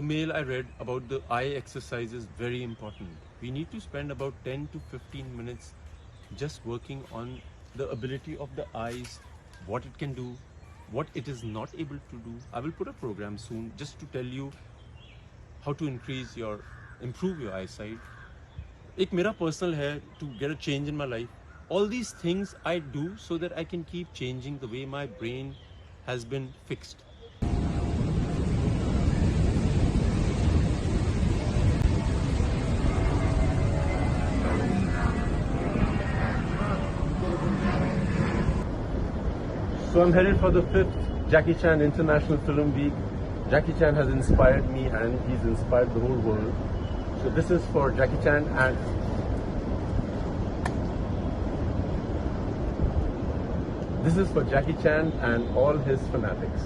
the mail I read about the eye exercise is very important. We need to spend about 10 to 15 minutes just working on the ability of the eyes, what it can do, what it is not able to do. I will put a program soon just to tell you how to improve your eyesight. एक मेरा personal है to get a change in my life. All these things I do so that I can keep changing the way my brain has been fixed. So I'm headed for the 5th Jackie Chan International Film Week. Jackie Chan has inspired me and he's inspired the whole world. So this is for Jackie Chan and all his fanatics.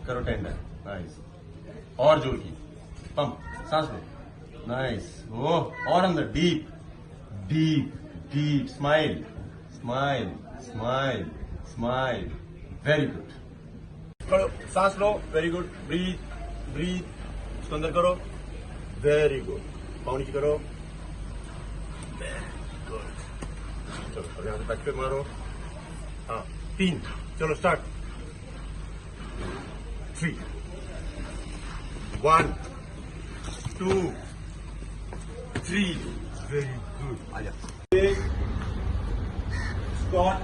करो tender, nice, और जोर की pump, सांस लो, nice, वो और अंदर, deep deep deep, smile smile smile smile, very good, करो, सांस लो, वेरी गुड, ब्रीथ ब्रीथ, उसको अंदर करो, वेरी गुड, पाँव नीचे करो, वेरी गुड, चलो यहाँ से बैक पे मारो, हाँ 3, चलो start, 3 1, 2, 3. Very good. Aja. Big. Squat.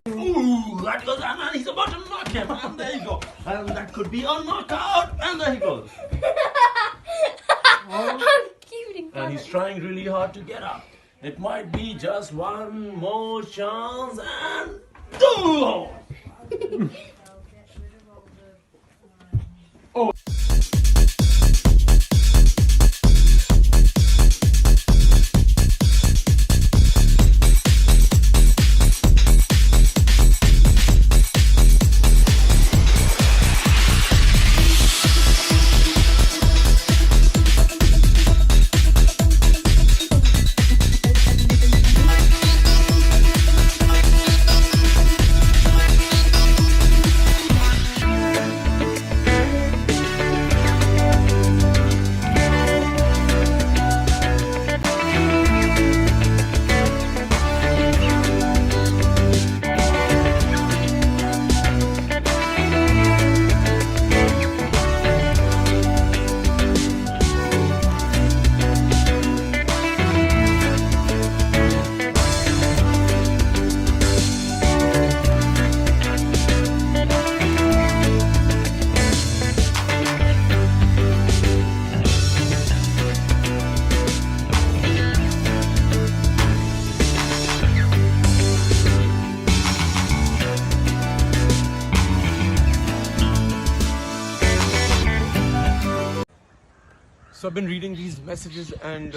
Ooh, that goes, and he's about to knock him, and there you go. And that could be a knockout, and there he goes. I'm keeping And he's trying really hard to get up. It might be just one more chance, and do. So I've been reading these messages, and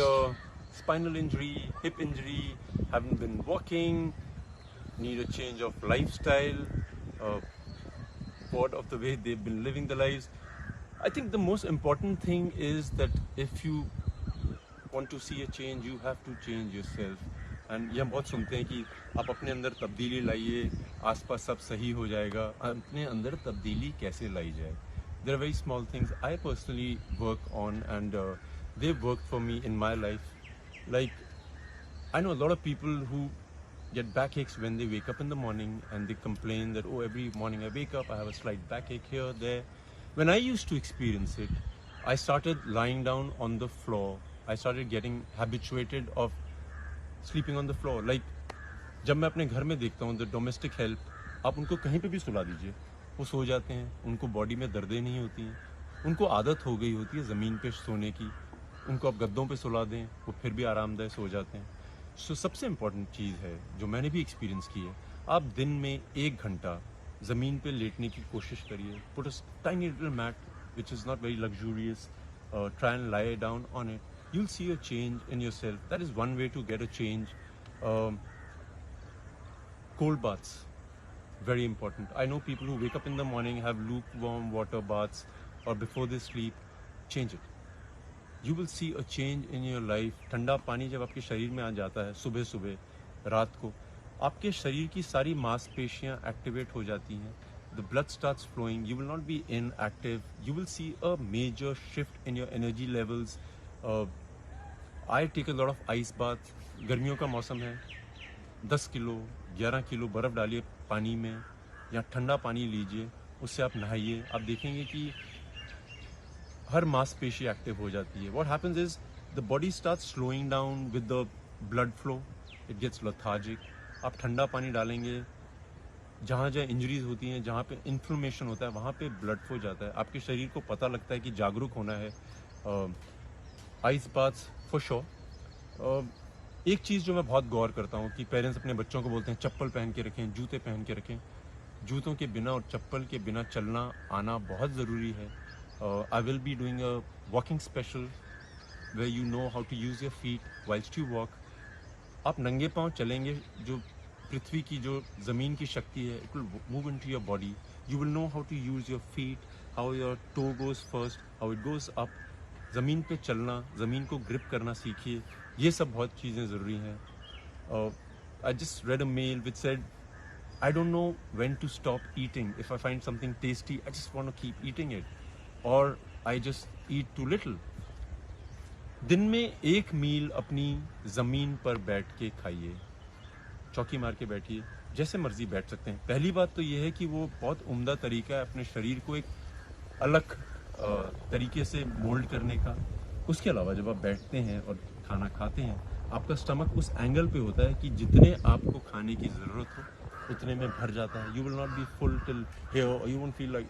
spinal injury, hip injury, haven't been walking, need a change of lifestyle, bored of the way they've been living their lives. I think the most important thing is that if you want to see a change, you have to change yourself. And ये हम बहुत सुनते हैं कि आप अपने अंदर तब्दीली लाइए, आसपास सब सही हो जाएगा. अपने अंदर तब्दीली कैसे लाई जाए? There are very small things I personally work on, and they've worked for me in my life. Like, I know a lot of people who get backaches when they wake up in the morning, and they complain that, oh, every morning I wake up, I have a slight backache here, there. When I used to experience it, I started lying down on the floor. I started getting habituated of sleeping on the floor. Like, जब मैं अपने घर में देखता हूँ, the domestic help, आप उनको कहीं पे भी सुला दीजिए, वो सो जाते हैं. उनको बॉडी में दर्दें नहीं होती हैं. उनको आदत हो गई होती है ज़मीन पे सोने की. उनको आप गद्दों पे सुला दें, वो फिर भी आरामदायक सो जाते हैं. सो सबसे इम्पॉर्टेंट चीज़ है जो मैंने भी एक्सपीरियंस की है, आप दिन में 1 घंटा ज़मीन पे लेटने की कोशिश करिए. Put a tiny little mat which is not very luxurious, try and lie down on it. You'll see a change in yourself. That is one way to get a change. Cold baths, very important. I know people who wake up in the morning, have lukewarm water baths, or before they sleep. Change it. You will see a change in your life. ठंडा पानी जब आपके शरीर में आ जाता है सुबह सुबह रात को, आपके शरीर की सारी मांसपेशियां एक्टिवेट हो जाती हैं. The blood starts flowing. You will not be inactive. You will see a major shift in your energy levels. I take a lot of ice bath. गर्मियों का मौसम है, 10 किलो 11 किलो बर्फ़ डालिए पानी में, या ठंडा पानी लीजिए, उससे आप नहाइए. आप देखेंगे कि हर मांसपेशी एक्टिव हो जाती है. What happens is the body starts slowing down with the blood flow. It gets lethargic. आप ठंडा पानी डालेंगे, जहाँ जहाँ इंजरीज होती हैं, जहाँ पे इन्फ्लेमेशन होता है, वहाँ पे ब्लड फ्लो जाता है. आपके शरीर को पता लगता है कि जागरूक होना है. Ice baths for sure. एक चीज़ जो मैं बहुत गौर करता हूँ कि पेरेंट्स अपने बच्चों को बोलते हैं चप्पल पहन के रखें, जूते पहन के रखें. जूतों के बिना और चप्पल के बिना चलना आना बहुत ज़रूरी है. I will be doing a walking special where you know how to use your feet whilst you walk. आप नंगे पाँव चलेंगे, जो पृथ्वी की जो ज़मीन की शक्ति है, it will move into your body. You will know how to use your feet, how your toe goes first, how it goes up. ज़मीन पे चलना, ज़मीन को ग्रिप करना सीखिए. ये सब बहुत चीज़ें ज़रूरी हैं. I just read a mail which said, I don't know when to stop eating. If I find something tasty, I just want to keep eating it. Or I just eat too little. दिन में एक मील अपनी ज़मीन पर बैठ के खाइए, चौकी मार के बैठिए, जैसे मर्जी बैठ सकते हैं। पहली बात तो ये है कि वो बहुत उम्दा तरीका है अपने शरीर को एक अलग तरीके से मोल्ड करने का। उसके अलावा जब आप बैठते हैं और खाना खाते हैं, आपका स्टमक उस एंगल पे होता है कि जितने आपको खाने की ज़रूरत हो उतने में भर जाता है। You will not be full till here, you won't feel like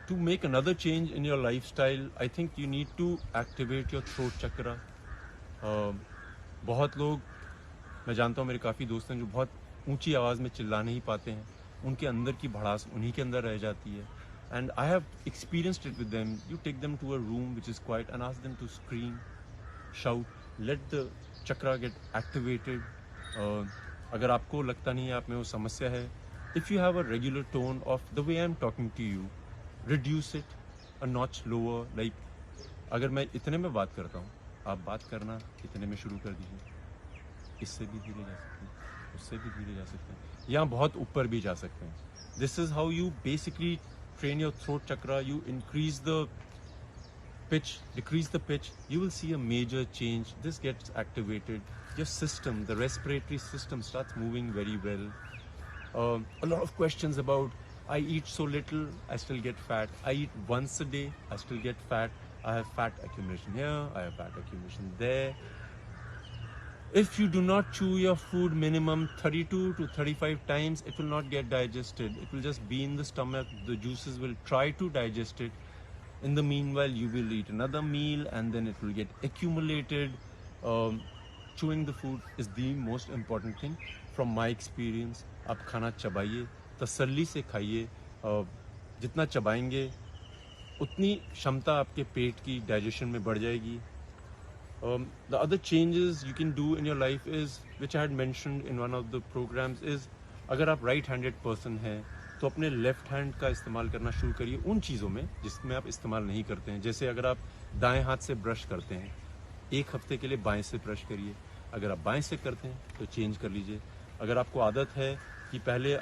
to make another change in your lifestyle, I think you need to activate your throat chakra. बहुत लोग, मैं जानता हूँ, मेरे काफ़ी दोस्त हैं जो बहुत ऊंची आवाज़ में चिल्ला नहीं पाते हैं, उनके अंदर की भड़ास उन्हीं के अंदर रह जाती है. And I have experienced it with them. You take them to a room which is quiet and ask them to scream, shout, let the chakra get activated. अगर आपको लगता नहीं है आप में वो समस्या है, if you have a regular tone of the way I'm talking to you, reduce it a notch lower. Like अगर मैं इतने में बात करता हूँ, आप बात करना इतने में शुरू कर दीजिए. इससे भी धीरे जा सकते हैं, उससे भी धीरे जा सकते हैं, या बहुत ऊपर भी जा सकते हैं. This is how you basically train your throat chakra. You increase the pitch, decrease the pitch, you will see a major change. This gets activated. Your system, the respiratory system, starts moving very well. A lot of questions about, I eat so little, I still get fat. I eat once a day, I still get fat. I have fat accumulation here, I have fat accumulation there. If you do not chew your food minimum 32 to 35 times, it will not get digested. It will just be in the stomach. The juices will try to digest it. In the meanwhile, you will eat another meal and then it will get accumulated. Chewing the food is the most important thing. From my experience, आप खाना चबाइए, तसल्ली से खाइए. जितना चबाएंगे उतनी क्षमता आपके पेट की डाइजेशन में बढ़ जाएगी. The other changes you can do in your life is, which I had mentioned in one of the programs, is अगर आप right-handed person हैं तो अपने लेफ्ट हैंड का इस्तेमाल करना शुरू करिए उन चीज़ों में जिसमें आप इस्तेमाल नहीं करते हैं. जैसे अगर आप दाएं हाथ से ब्रश करते हैं, एक हफ्ते के लिए बाएं से ब्रश करिए. अगर आप बाएं से करते हैं तो चेंज कर लीजिए. अगर आपको आदत है कि पहले